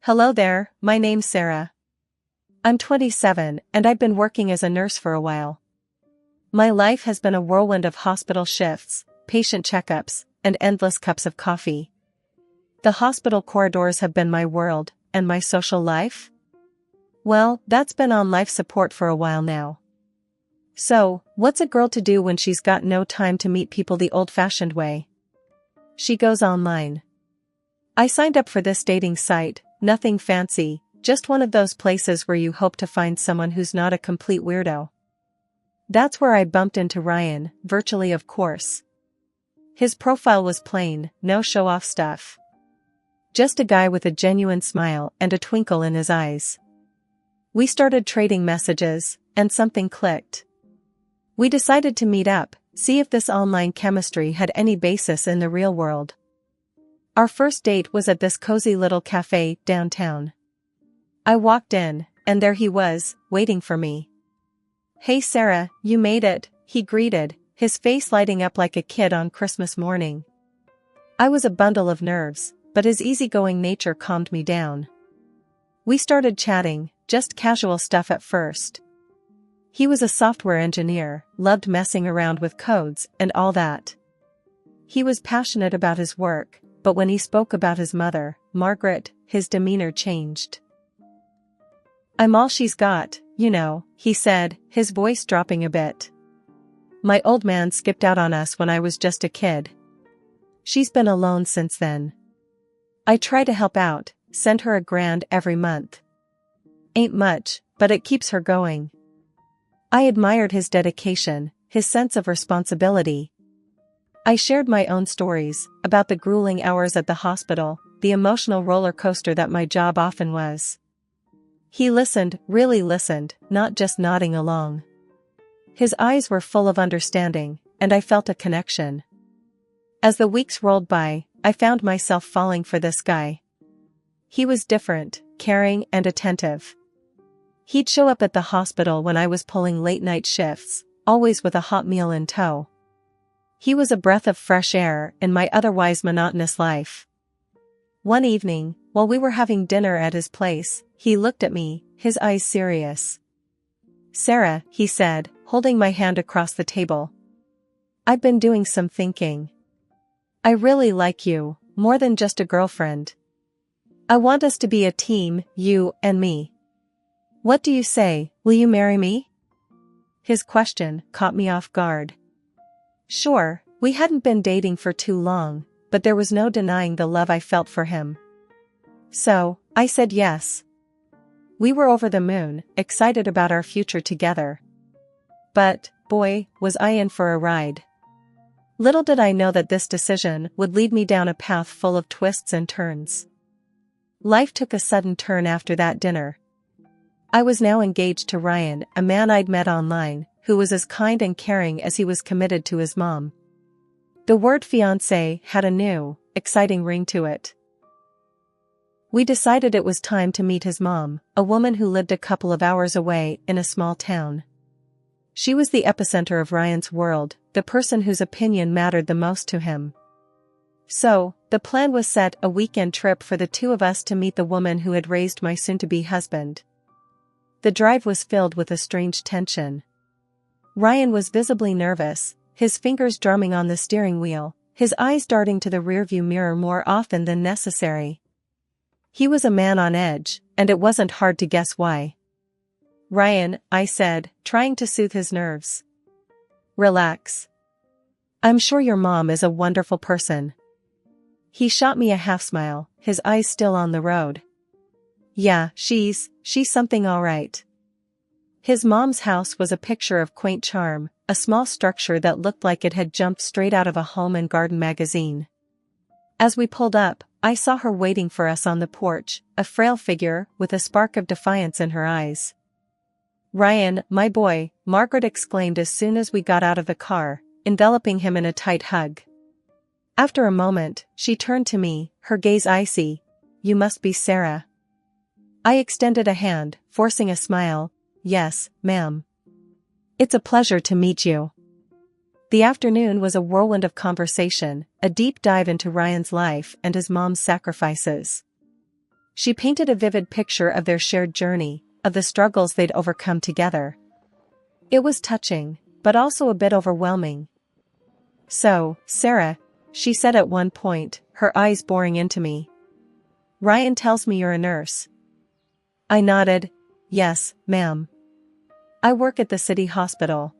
Hello there, my name's Sarah. I'm 27 and I've been working as a nurse for a while. My life has been a whirlwind of hospital shifts, patient checkups, and endless cups of coffee. The hospital corridors have been my world, and my social life? Well, that's been on life support for a while now. So, what's a girl to do when she's got no time to meet people the old-fashioned way? She goes online. I signed up for this dating site, nothing fancy, just one of those places where you hope to find someone who's not a complete weirdo. That's where I bumped into Ryan, virtually of course. His profile was plain, no show-off stuff. Just a guy with a genuine smile and a twinkle in his eyes. We started trading messages, and something clicked. We decided to meet up, see if this online chemistry had any basis in the real world. Our first date was at this cozy little cafe downtown. I walked in, and there he was, waiting for me. "Hey Sarah, you made it," he greeted, his face lighting up like a kid on Christmas morning. I was a bundle of nerves, but his easygoing nature calmed me down. We started chatting, just casual stuff at first. He was a software engineer, loved messing around with codes and all that. He was passionate about his work, but when he spoke about his mother, Margaret, his demeanor changed. "I'm all she's got, you know," he said, his voice dropping a bit. "My old man skipped out on us when I was just a kid. She's been alone since then. I try to help out, send her $1,000 every month. Ain't much, but it keeps her going." I admired his dedication, his sense of responsibility. I shared my own stories, about the grueling hours at the hospital, the emotional roller coaster that my job often was. He listened, really listened, not just nodding along. His eyes were full of understanding, and I felt a connection. As the weeks rolled by, I found myself falling for this guy. He was different, caring and attentive. He'd show up at the hospital when I was pulling late-night shifts, always with a hot meal in tow. He was a breath of fresh air in my otherwise monotonous life. One evening, while we were having dinner at his place, he looked at me, his eyes serious. "Sarah," he said, holding my hand across the table. "I've been doing some thinking. I really like you, more than just a girlfriend. I want us to be a team, you and me. What do you say, will you marry me?" His question caught me off guard. Sure, we hadn't been dating for too long, but there was no denying the love I felt for him. So, I said yes. We were over the moon, excited about our future together. But, boy, was I in for a ride. Little did I know that this decision would lead me down a path full of twists and turns. Life took a sudden turn after that dinner. I was now engaged to Ryan, a man I'd met online, who was as kind and caring as he was committed to his mom. The word fiancé had a new, exciting ring to it. We decided it was time to meet his mom, a woman who lived a couple of hours away in a small town. She was the epicenter of Ryan's world, the person whose opinion mattered the most to him. So, the plan was set: a weekend trip for the two of us to meet the woman who had raised my soon-to-be husband. The drive was filled with a strange tension. Ryan was visibly nervous, his fingers drumming on the steering wheel, his eyes darting to the rearview mirror more often than necessary. He was a man on edge, and it wasn't hard to guess why. "Ryan," I said, trying to soothe his nerves. "Relax. I'm sure your mom is a wonderful person." He shot me a half-smile, his eyes still on the road. "Yeah, she's something all right." His mom's house was a picture of quaint charm, a small structure that looked like it had jumped straight out of a home and garden magazine. As we pulled up, I saw her waiting for us on the porch, a frail figure with a spark of defiance in her eyes. "Ryan, my boy," Margaret exclaimed as soon as we got out of the car, enveloping him in a tight hug. After a moment, she turned to me, her gaze icy. "You must be Sarah." I extended a hand, forcing a smile. "Yes, ma'am. It's a pleasure to meet you." The afternoon was a whirlwind of conversation, a deep dive into Ryan's life and his mom's sacrifices. She painted a vivid picture of their shared journey, of the struggles they'd overcome together. It was touching, but also a bit overwhelming. "So, Sarah," she said at one point, her eyes boring into me. "Ryan tells me you're a nurse." I nodded. "Yes, ma'am. I work at the city hospital."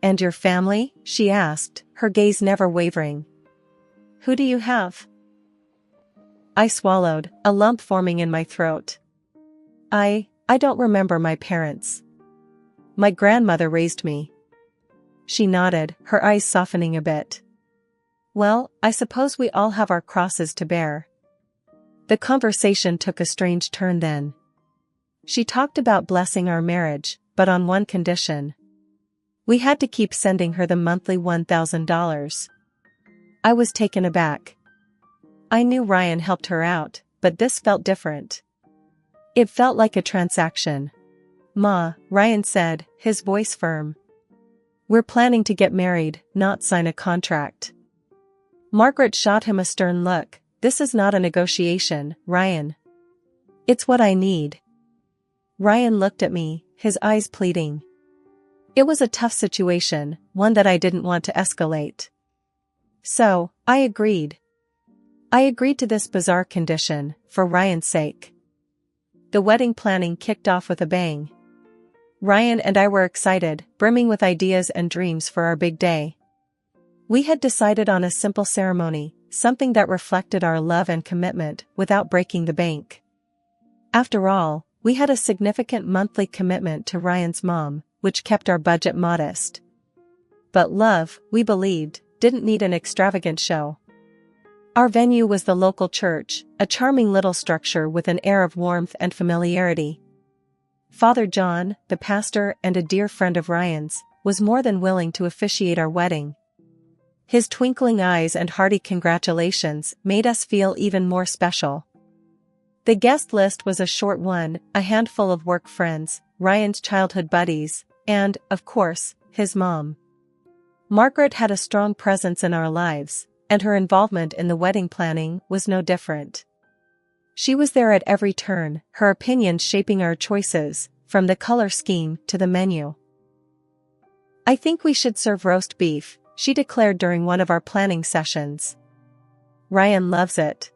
"And your family?" she asked, her gaze never wavering. "Who do you have?" I swallowed, a lump forming in my throat. I don't remember my parents. My grandmother raised me." She nodded, her eyes softening a bit. "Well, I suppose we all have our crosses to bear." The conversation took a strange turn then. She talked about blessing our marriage, but on one condition. We had to keep sending her the monthly $1,000. I was taken aback. I knew Ryan helped her out, but this felt different. It felt like a transaction. "Ma," Ryan said, his voice firm. "We're planning to get married, not sign a contract." Margaret shot him a stern look. "This is not a negotiation, Ryan. It's what I need." Ryan looked at me, his eyes pleading. It was a tough situation, one that I didn't want to escalate. So, I agreed. I agreed to this bizarre condition, for Ryan's sake. The wedding planning kicked off with a bang. Ryan and I were excited, brimming with ideas and dreams for our big day. We had decided on a simple ceremony, something that reflected our love and commitment without breaking the bank. After all, we had a significant monthly commitment to Ryan's mom, which kept our budget modest. But love, we believed, didn't need an extravagant show. Our venue was the local church, a charming little structure with an air of warmth and familiarity. Father John, the pastor and a dear friend of Ryan's, was more than willing to officiate our wedding. His twinkling eyes and hearty congratulations made us feel even more special. The guest list was a short one, a handful of work friends, Ryan's childhood buddies, and, of course, his mom. Margaret had a strong presence in our lives, and her involvement in the wedding planning was no different. She was there at every turn, her opinions shaping our choices, from the color scheme to the menu. "I think we should serve roast beef," she declared during one of our planning sessions. "Ryan loves it."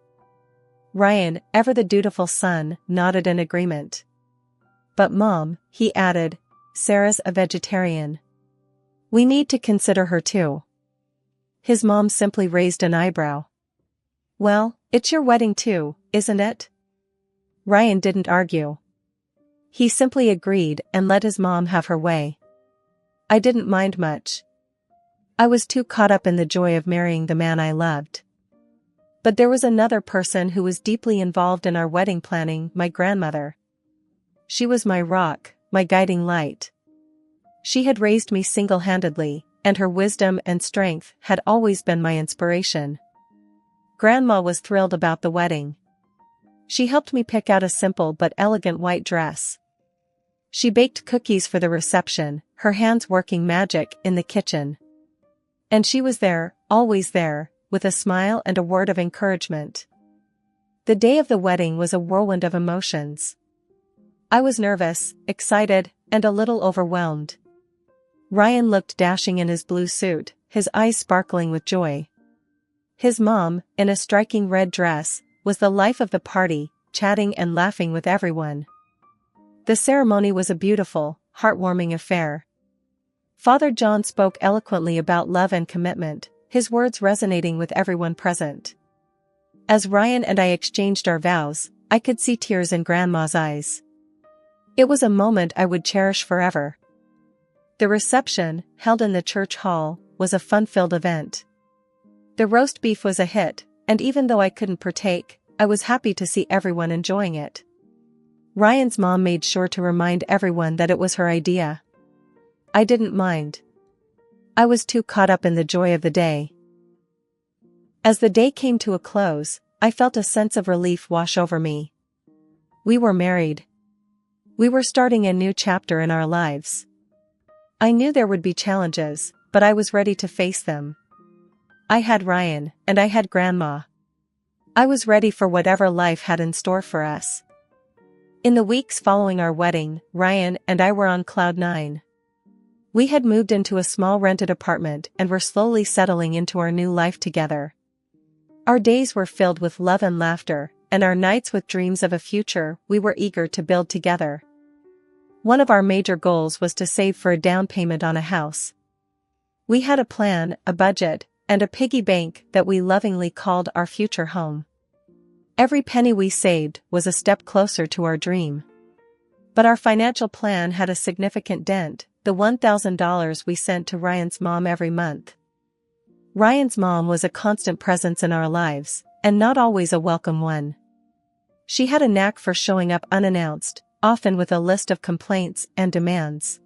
Ryan, ever the dutiful son, nodded in agreement. "But Mom," he added, "Sarah's a vegetarian. We need to consider her too." His mom simply raised an eyebrow. "Well, it's your wedding too, isn't it?" Ryan didn't argue. He simply agreed and let his mom have her way. I didn't mind much. I was too caught up in the joy of marrying the man I loved. But there was another person who was deeply involved in our wedding planning, my grandmother. She was my rock, my guiding light. She had raised me single-handedly, and her wisdom and strength had always been my inspiration. Grandma was thrilled about the wedding. She helped me pick out a simple but elegant white dress. She baked cookies for the reception, her hands working magic in the kitchen. And she was there, always there, with a smile and a word of encouragement. The day of the wedding was a whirlwind of emotions. I was nervous, excited, and a little overwhelmed. Ryan looked dashing in his blue suit, his eyes sparkling with joy. His mom, in a striking red dress, was the life of the party, chatting and laughing with everyone. The ceremony was a beautiful, heartwarming affair. Father John spoke eloquently about love and commitment, his words resonating with everyone present. As Ryan and I exchanged our vows, I could see tears in Grandma's eyes. It was a moment I would cherish forever. The reception, held in the church hall, was a fun-filled event. The roast beef was a hit, and even though I couldn't partake, I was happy to see everyone enjoying it. Ryan's mom made sure to remind everyone that it was her idea. I didn't mind. I was too caught up in the joy of the day. As the day came to a close, I felt a sense of relief wash over me. We were married. We were starting a new chapter in our lives. I knew there would be challenges, but I was ready to face them. I had Ryan, and I had Grandma. I was ready for whatever life had in store for us. In the weeks following our wedding, Ryan and I were on cloud nine. We had moved into a small rented apartment and were slowly settling into our new life together. Our days were filled with love and laughter, and our nights with dreams of a future we were eager to build together. One of our major goals was to save for a down payment on a house. We had a plan, a budget, and a piggy bank that we lovingly called our future home. Every penny we saved was a step closer to our dream. But our financial plan had a significant dent: the $1,000 we sent to Ryan's mom every month. Ryan's mom was a constant presence in our lives, and not always a welcome one. She had a knack for showing up unannounced, often with a list of complaints and demands.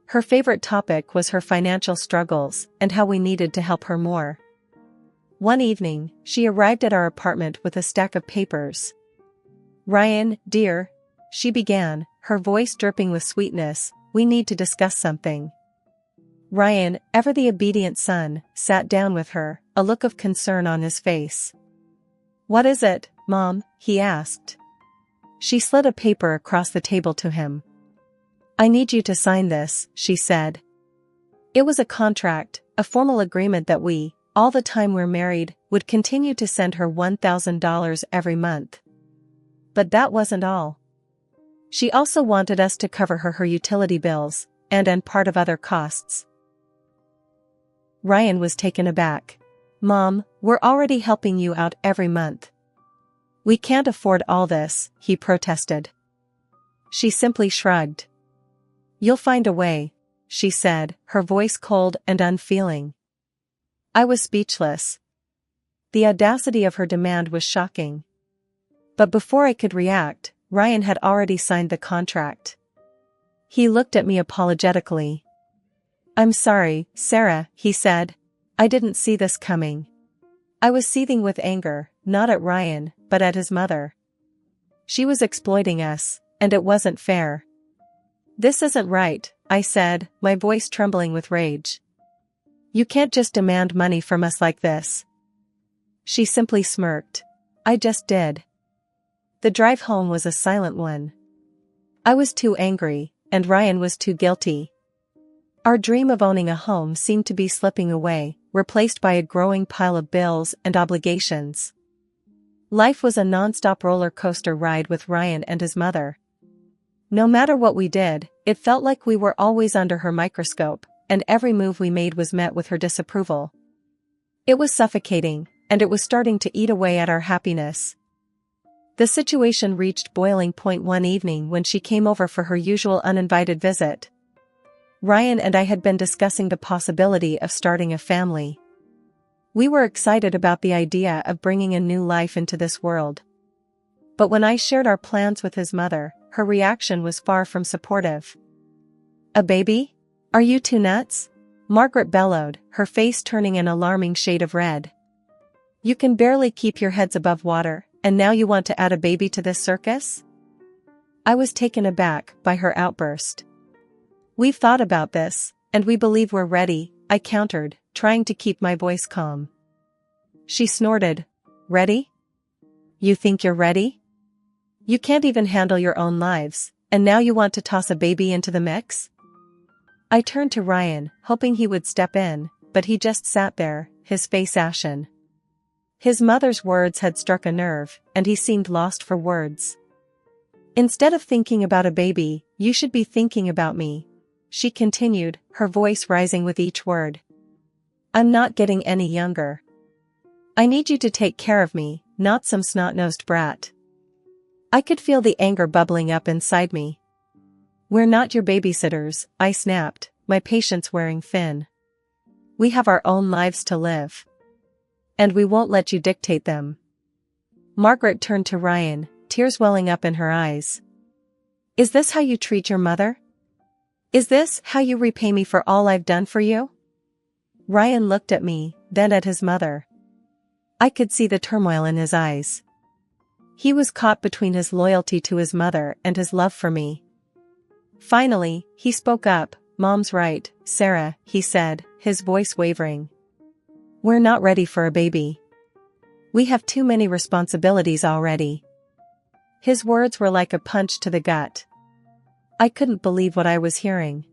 Her favorite topic was her financial struggles and how we needed to help her more. One evening, she arrived at our apartment with a stack of papers. "Ryan, dear," she began, her voice dripping with sweetness, "we need to discuss something." Ryan, ever the obedient son, sat down with her, a look of concern on his face. "What is it, Mom?" he asked. She slid a paper across the table to him. "I need you to sign this," she said. It was a contract, a formal agreement that we, all the time we're married, would continue to send her $1,000 every month. But that wasn't all. She also wanted us to cover her utility bills, and part of other costs. Ryan was taken aback. "Mom, we're already helping you out every month. We can't afford all this," he protested. She simply shrugged. "You'll find a way," she said, her voice cold and unfeeling. I was speechless. The audacity of her demand was shocking. But before I could react, Ryan had already signed the contract. He looked at me apologetically. "I'm sorry, Sarah," he said. "I didn't see this coming." I was seething with anger, not at Ryan, but at his mother. She was exploiting us, and it wasn't fair. "This isn't right," I said, my voice trembling with rage. "You can't just demand money from us like this." She simply smirked. "I just did." The drive home was a silent one. I was too angry, and Ryan was too guilty. Our dream of owning a home seemed to be slipping away, replaced by a growing pile of bills and obligations. Life was a non-stop roller coaster ride with Ryan and his mother. No matter what we did, it felt like we were always under her microscope, and every move we made was met with her disapproval. It was suffocating, and it was starting to eat away at our happiness. The situation reached boiling point one evening when she came over for her usual uninvited visit. Ryan and I had been discussing the possibility of starting a family. We were excited about the idea of bringing a new life into this world. But when I shared our plans with his mother, her reaction was far from supportive. "A baby? Are you two nuts?" Margaret bellowed, her face turning an alarming shade of red. "You can barely keep your heads above water, and now you want to add a baby to this circus?" I was taken aback by her outburst. "We've thought about this, and we believe we're ready," I countered, trying to keep my voice calm. She snorted. "Ready? You think you're ready? You can't even handle your own lives, and now you want to toss a baby into the mix?" I turned to Ryan, hoping he would step in, but he just sat there, his face ashen. His mother's words had struck a nerve, and he seemed lost for words. "Instead of thinking about a baby, you should be thinking about me," she continued, her voice rising with each word. "I'm not getting any younger. I need you to take care of me, not some snot-nosed brat." I could feel the anger bubbling up inside me. "We're not your babysitters," I snapped, my patience wearing thin. "We have our own lives to live. And we won't let you dictate them." Margaret turned to Ryan, tears welling up in her eyes. "Is this how you treat your mother? Is this how you repay me for all I've done for you?" Ryan looked at me, then at his mother. I could see the turmoil in his eyes. He was caught between his loyalty to his mother and his love for me. Finally, he spoke up. "Mom's right, Sarah," he said, his voice wavering. "We're not ready for a baby. We have too many responsibilities already." His words were like a punch to the gut. I couldn't believe what I was hearing.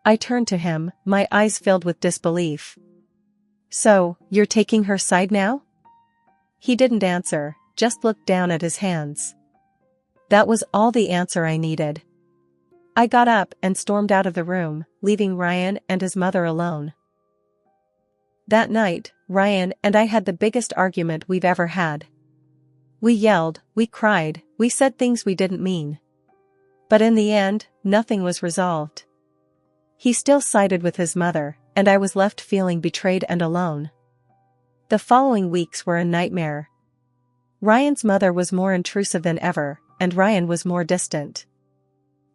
I turned to him, my eyes filled with disbelief. "So, you're taking her side now?" He didn't answer, just looked down at his hands. That was all the answer I needed. I got up and stormed out of the room, leaving Ryan and his mother alone. That night, Ryan and I had the biggest argument we've ever had. We yelled, we cried, we said things we didn't mean. But in the end, nothing was resolved. He still sided with his mother, and I was left feeling betrayed and alone. The following weeks were a nightmare. Ryan's mother was more intrusive than ever, and Ryan was more distant.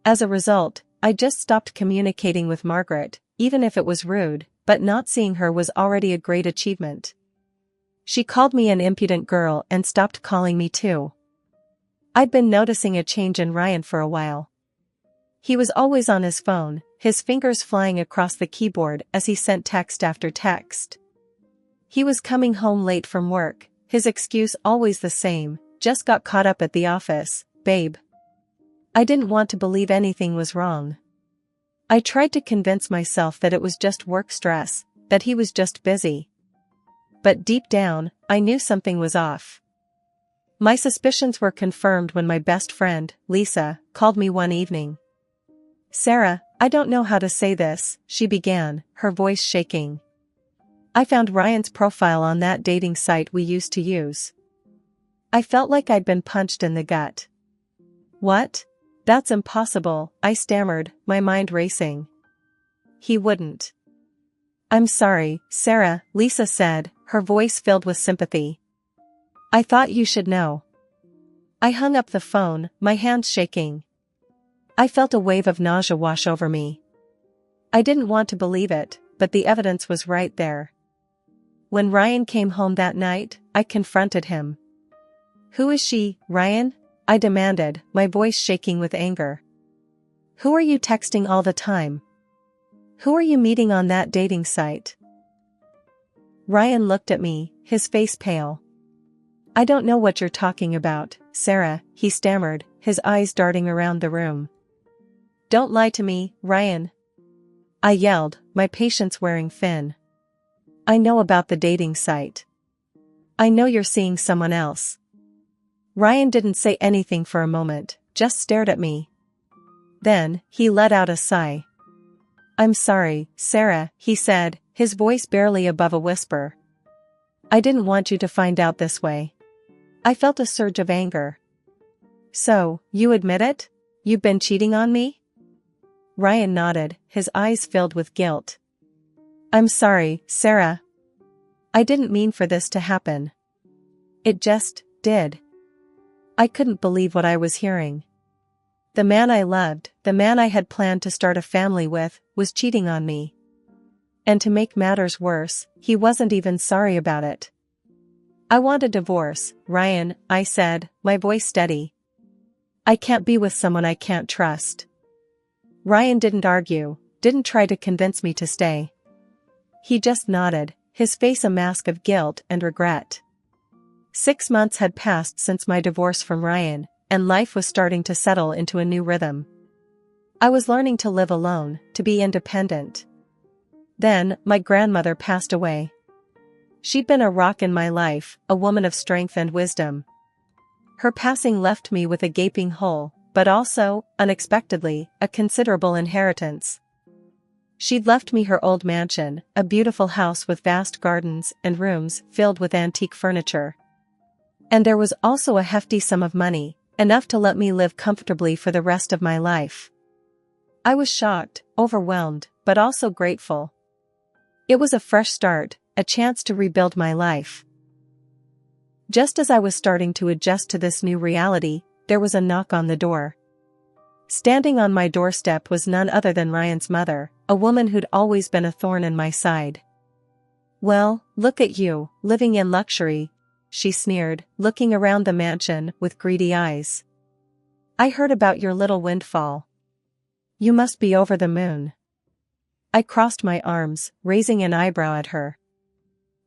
As a result, I just stopped communicating with Margaret, even if it was rude, but not seeing her was already a great achievement. She called me an impudent girl and stopped calling me too. I'd been noticing a change in Ryan for a while. He was always on his phone, his fingers flying across the keyboard as he sent text after text. He was coming home late from work, his excuse always the same, "Just got caught up at the office, babe." I didn't want to believe anything was wrong. I tried to convince myself that it was just work stress, that he was just busy. But deep down, I knew something was off. My suspicions were confirmed when my best friend, Lisa, called me one evening. "Sarah, I don't know how to say this," she began, her voice shaking. "I found Ryan's profile on that dating site we used to use." I felt like I'd been punched in the gut. "What? That's impossible," I stammered, my mind racing. "He wouldn't." "I'm sorry, Sarah," Lisa said, her voice filled with sympathy. "I thought you should know." I hung up the phone, my hands shaking. I felt a wave of nausea wash over me. I didn't want to believe it, but the evidence was right there. When Ryan came home that night, I confronted him. "Who is she, Ryan?" I demanded, my voice shaking with anger. "Who are you texting all the time? Who are you meeting on that dating site?" Ryan looked at me, his face pale. "I don't know what you're talking about, Sarah," he stammered, his eyes darting around the room. "Don't lie to me, Ryan," I yelled, my patience wearing thin. "I know about the dating site. I know you're seeing someone else." Ryan didn't say anything for a moment, just stared at me. Then, he let out a sigh. "I'm sorry, Sarah," he said, his voice barely above a whisper. "I didn't want you to find out this way." I felt a surge of anger. "So, you admit it? You've been cheating on me?" Ryan nodded, his eyes filled with guilt. "I'm sorry, Sarah. I didn't mean for this to happen. It just did." I couldn't believe what I was hearing. The man I loved, the man I had planned to start a family with, was cheating on me. And to make matters worse, he wasn't even sorry about it. "I want a divorce, Ryan," I said, my voice steady. "I can't be with someone I can't trust." Ryan didn't argue, didn't try to convince me to stay. He just nodded, his face a mask of guilt and regret. 6 months had passed since my divorce from Ryan, and life was starting to settle into a new rhythm. I was learning to live alone, to be independent. Then, my grandmother passed away. She'd been a rock in my life, a woman of strength and wisdom. Her passing left me with a gaping hole, but also, unexpectedly, a considerable inheritance. She'd left me her old mansion, a beautiful house with vast gardens and rooms filled with antique furniture. And there was also a hefty sum of money, enough to let me live comfortably for the rest of my life. I was shocked, overwhelmed, but also grateful. It was a fresh start, a chance to rebuild my life. Just as I was starting to adjust to this new reality, there was a knock on the door. Standing on my doorstep was none other than Ryan's mother, a woman who'd always been a thorn in my side. "Well, look at you, living in luxury," she sneered, looking around the mansion with greedy eyes. "I heard about your little windfall. You must be over the moon." I crossed my arms, raising an eyebrow at her.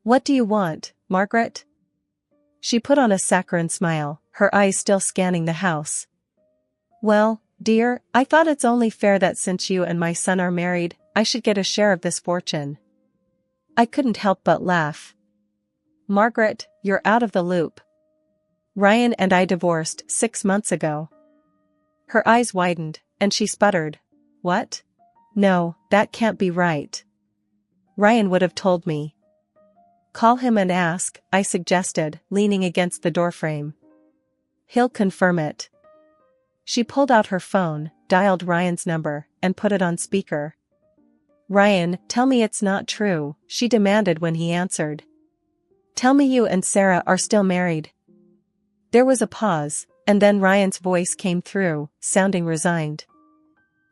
"What do you want, Margaret?" She put on a saccharine smile, her eyes still scanning the house. Well, dear, I thought it's only fair that since you and my son are married, I should get a share of this fortune. I couldn't help but laugh. Margaret, you're out of the loop. Ryan and I divorced 6 months ago. Her eyes widened, and she sputtered. What? No, that can't be right. Ryan would have told me. Call him and ask, I suggested, leaning against the doorframe. He'll confirm it. She pulled out her phone, dialed Ryan's number, and put it on speaker. Ryan, tell me it's not true, she demanded when he answered. Tell me you and Sarah are still married. There was a pause, and then Ryan's voice came through, sounding resigned.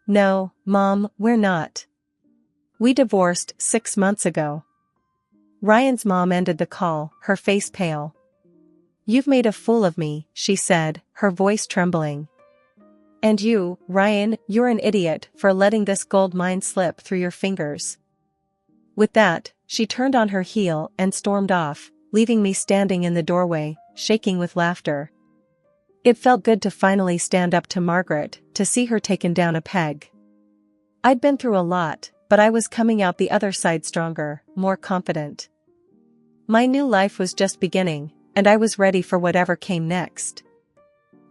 No, Mom, we're not. We divorced 6 months ago. Ryan's mom ended the call, her face pale. You've made a fool of me, she said, her voice trembling. And you, Ryan, you're an idiot for letting this gold mine slip through your fingers. With that, she turned on her heel and stormed off, leaving me standing in the doorway, shaking with laughter. It felt good to finally stand up to Margaret, to see her taken down a peg. I'd been through a lot, but I was coming out the other side stronger, more confident. My new life was just beginning, and I was ready for whatever came next.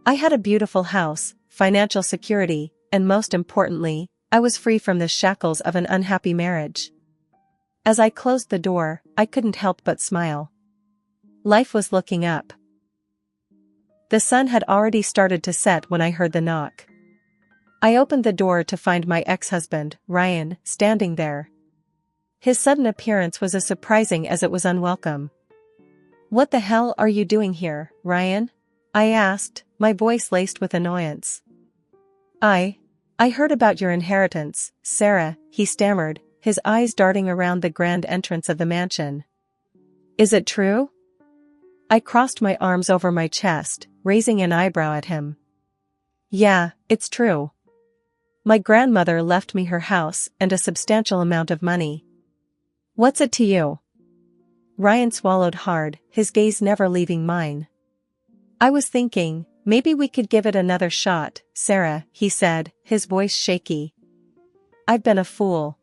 I had a beautiful house, financial security, and most importantly, I was free from the shackles of an unhappy marriage. As I closed the door, I couldn't help but smile. Life was looking up. The sun had already started to set when I heard the knock. I opened the door to find my ex-husband, Ryan, standing there. His sudden appearance was as surprising as it was unwelcome. What the hell are you doing here, Ryan? I asked, my voice laced with annoyance. I heard about your inheritance, Sarah, he stammered, his eyes darting around the grand entrance of the mansion. Is it true? I crossed my arms over my chest, raising an eyebrow at him. Yeah, it's true. My grandmother left me her house and a substantial amount of money. What's it to you? Ryan swallowed hard, his gaze never leaving mine. I was thinking, maybe we could give it another shot, Sarah, he said, his voice shaky. I've been a fool.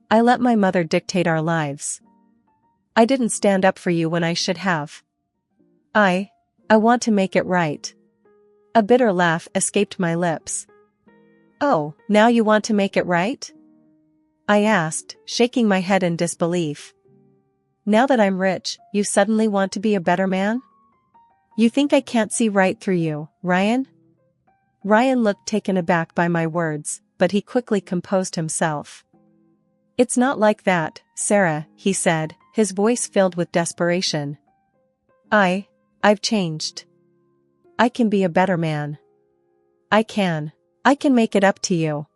I let my mother dictate our lives. I didn't stand up for you when I should have. I want to make it right. A bitter laugh escaped my lips. Oh, now you want to make it right? I asked, shaking my head in disbelief. Now that I'm rich, you suddenly want to be a better man? You think I can't see right through you, Ryan? Ryan looked taken aback by my words, but he quickly composed himself. It's not like that, Sarah, he said, his voice filled with desperation. I've changed. I can be a better man. I can make it up to you.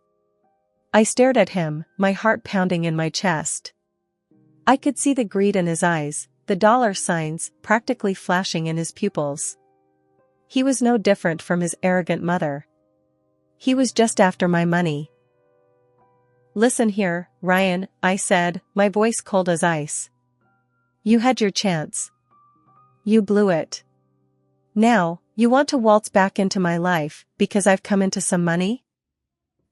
I stared at him, my heart pounding in my chest. I could see the greed in his eyes, the dollar signs practically flashing in his pupils. He was no different from his arrogant mother. He was just after my money. Listen here, Ryan, I said, my voice cold as ice. You had your chance. You blew it. Now, you want to waltz back into my life because I've come into some money?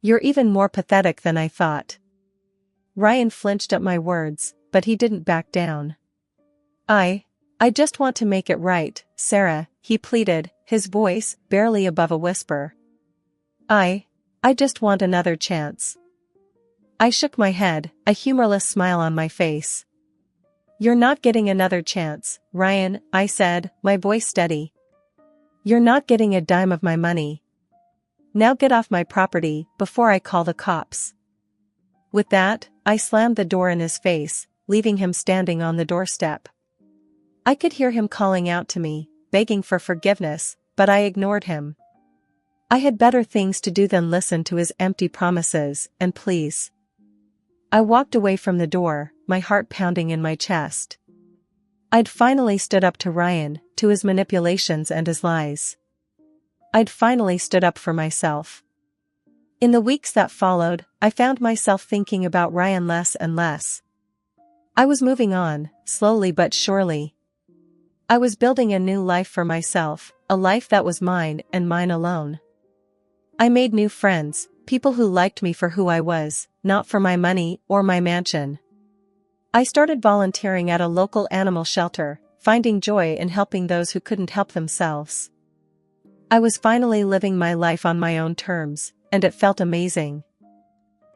You're even more pathetic than I thought. Ryan flinched at my words, but he didn't back down. I just want to make it right, Sarah, he pleaded, his voice barely above a whisper. I just want another chance. I shook my head, a humorless smile on my face. You're not getting another chance, Ryan, I said, my voice steady. You're not getting a dime of my money. Now get off my property before I call the cops. With that, I slammed the door in his face, leaving him standing on the doorstep. I could hear him calling out to me, begging for forgiveness, but I ignored him. I had better things to do than listen to his empty promises and pleas. I walked away from the door, my heart pounding in my chest. I'd finally stood up to Ryan, to his manipulations and his lies. I'd finally stood up for myself. In the weeks that followed, I found myself thinking about Ryan less and less. I was moving on, slowly but surely. I was building a new life for myself, a life that was mine and mine alone. I made new friends, people who liked me for who I was, not for my money or my mansion. I started volunteering at a local animal shelter, finding joy in helping those who couldn't help themselves. I was finally living my life on my own terms, and it felt amazing.